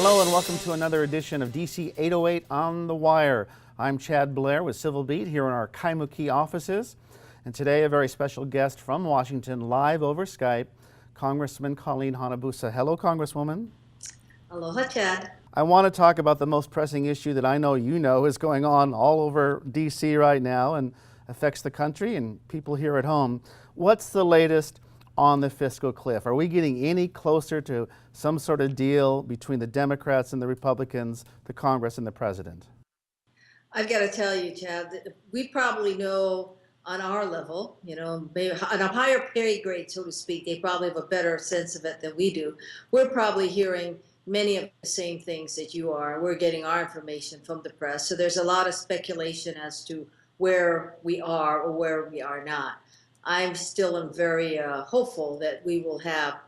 Hello and welcome to another edition of DC808 on the Wire. I'm Chad Blair with Civil Beat here in our Kaimuki offices. And today a very special guest from Washington, live over Skype, Congresswoman Colleen Hanabusa. Hello, Congresswoman. Aloha, Chad. I want to talk about the most pressing issue that I know you know is going on all over DC right now and affects the country and people here at home. What's the latest on the fiscal cliff? Are we getting any closer to some sort of deal between the Democrats and the Republicans, the Congress and the President? I've got to tell you, Chad, that we probably know on our level, maybe on a higher pay grade, so to speak, they probably have a better sense of it than we do. We're probably hearing many of the same things that you are. We're getting our information from the press. So there's a lot of speculation as to where we are or where we are not. I'm still very hopeful that we will have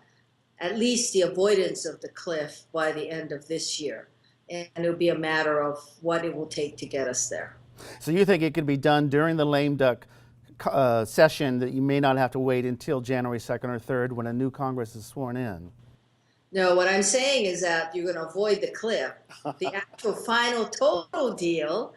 at least the avoidance of the cliff by the end of this year. And it'll be a matter of what it will take to get us there. So you think it could be done during the lame duck session, that you may not have to wait until January 2nd or 3rd when a new Congress is sworn in? No, what I'm saying is that you're going to avoid the cliff. The actual final total deal,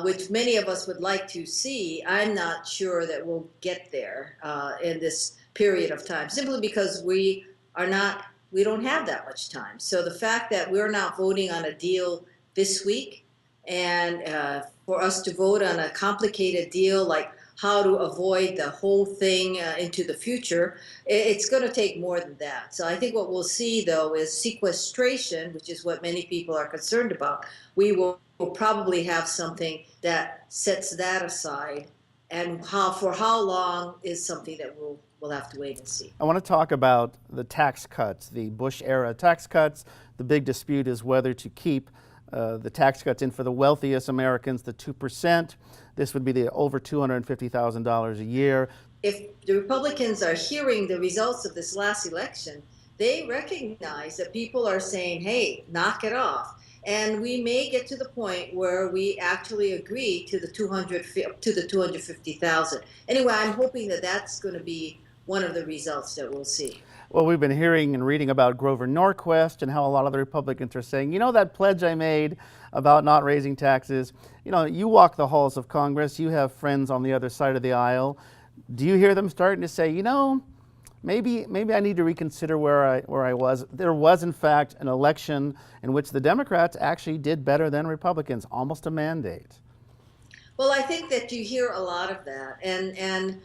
which many of us would like to see, I'm not sure that we'll get there in this period of time, simply because we don't have that much time. So the fact that we're not voting on a deal this week, and for us to vote on a complicated deal like how to avoid the whole thing into the future, it's going to take more than that. So I think what we'll see, though, is sequestration, which is what many people are concerned about. We will probably have something that sets that aside, and for how long is something that we'll have to wait and see. I want to talk about the tax cuts, the Bush-era tax cuts. The big dispute is whether to keep the tax cuts in for the wealthiest Americans, the 2%. This would be the over $250,000 a year. If the Republicans are hearing the results of this last election, they recognize that people are saying, hey, knock it off. And we may get to the point where we actually agree to the $250,000. Anyway, I'm hoping that that's going to be one of the results that we'll see. Well, we've been hearing and reading about Grover Norquist and how a lot of the Republicans are saying, you know, that pledge I made about not raising taxes, you walk the halls of Congress, you have friends on the other side of the aisle. Do you hear them starting to say, maybe I need to reconsider where I was? There was, in fact, an election in which the Democrats actually did better than Republicans, almost a mandate. Well, I think that you hear a lot of that. And in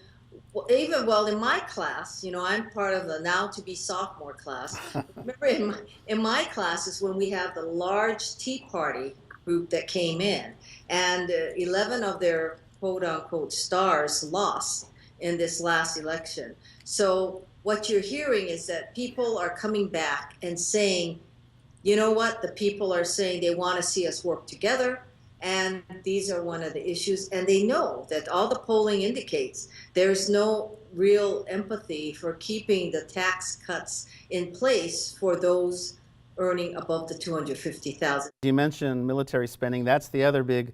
my class, I'm part of the now-to-be sophomore class. Remember, in my classes, when we have the large Tea Party group that came in, and 11 of their quote-unquote stars lost in this last election. So what you're hearing is that people are coming back and saying, you know what, the people are saying they want to see us work together. And these are one of the issues. And they know that all the polling indicates there's no real empathy for keeping the tax cuts in place for those earning above the $250,000. You mentioned military spending. That's the other big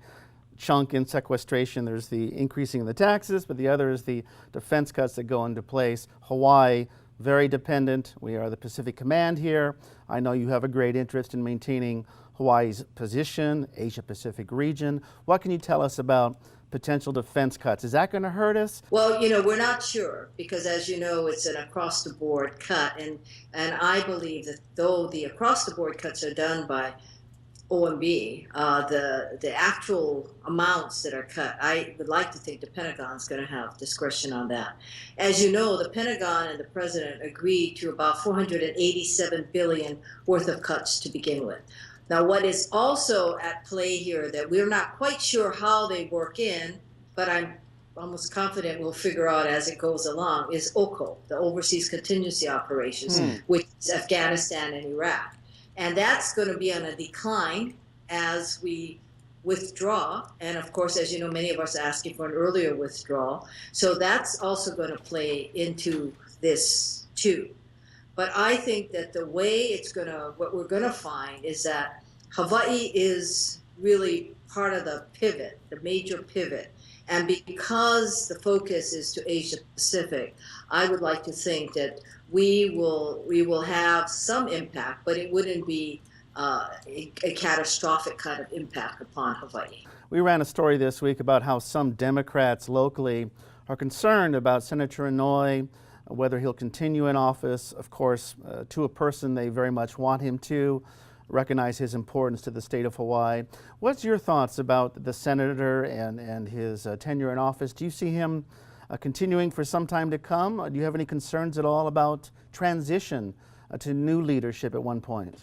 chunk in sequestration. There's the increasing of the taxes, but the other is the defense cuts that go into place. Hawaii, very dependent. We are the Pacific Command here. I know you have a great interest in maintaining Hawaii's position, Asia-Pacific region. What can you tell us about potential defense cuts? Is that going to hurt us? Well, we're not sure because, as you know, it's an across-the-board cut. And I believe that though the across-the-board cuts are done by OMB, the actual amounts that are cut, I would like to think the Pentagon's going to have discretion on that. As you know, the Pentagon and the President agreed to about $487 billion worth of cuts to begin with. Now, what is also at play here that we're not quite sure how they work in, but I'm almost confident we'll figure out as it goes along, is OCO, the Overseas Contingency Operations, which is Afghanistan and Iraq. And that's going to be on a decline as we withdraw. And of course, as you know, many of us are asking for an earlier withdrawal. So that's also going to play into this too. But I think that the way what we're going to find is that Hawaii is really part of the pivot, the major pivot. And because the focus is to Asia Pacific, I would like to think that we will have some impact, but it wouldn't be a catastrophic kind of impact upon Hawaii. We ran a story this week about how some Democrats locally are concerned about Senator Inouye, whether he'll continue in office. Of course, to a person, they very much want him to recognize his importance to the state of Hawaii. What's your thoughts about the senator and his tenure in office? Do you see him continuing for some time to come? Do you have any concerns at all about transition to new leadership at one point?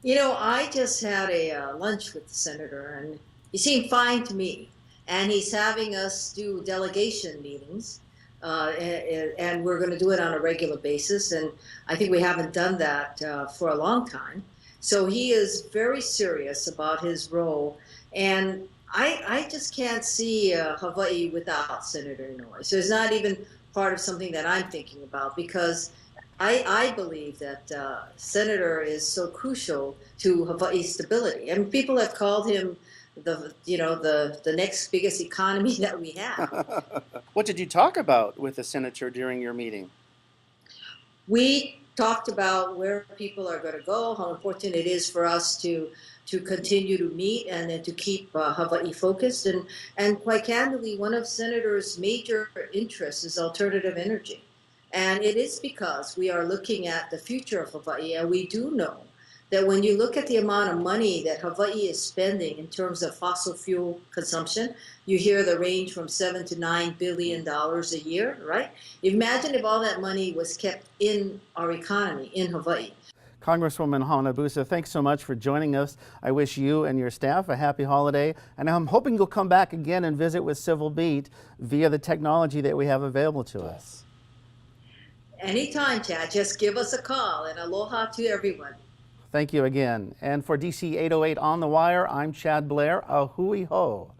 You know, I just had a lunch with the senator, and he seemed fine to me. And he's having us do delegation meetings, and we're going to do it on a regular basis. And I think we haven't done that for a long time. So he is very serious about his role. And I just can't see Hawaii without Senator Inouye. So it's not even part of something that I'm thinking about, because I believe that Senator is so crucial to Hawaii's stability. I mean, people have called him the next biggest economy that we have. What did you talk about with the senator during your meeting? We talked about where people are going to go, how important it is for us to continue to meet and then to keep Hawaii focused. And quite candidly, one of Senator's major interests is alternative energy. And it is because we are looking at the future of Hawaii, and we do know that when you look at the amount of money that Hawaii is spending in terms of fossil fuel consumption, you hear the range from $7 to $9 billion a year, right? Imagine if all that money was kept in our economy in Hawaii. Congresswoman Hanabusa, thanks so much for joining us. I wish you and your staff a happy holiday, and I'm hoping you'll come back again and visit with Civil Beat via the technology that we have available to us. Anytime, Chad. Just give us a call, and aloha to everyone. Thank you again. And for DC808 On the Wire, I'm Chad Blair. A hui ho.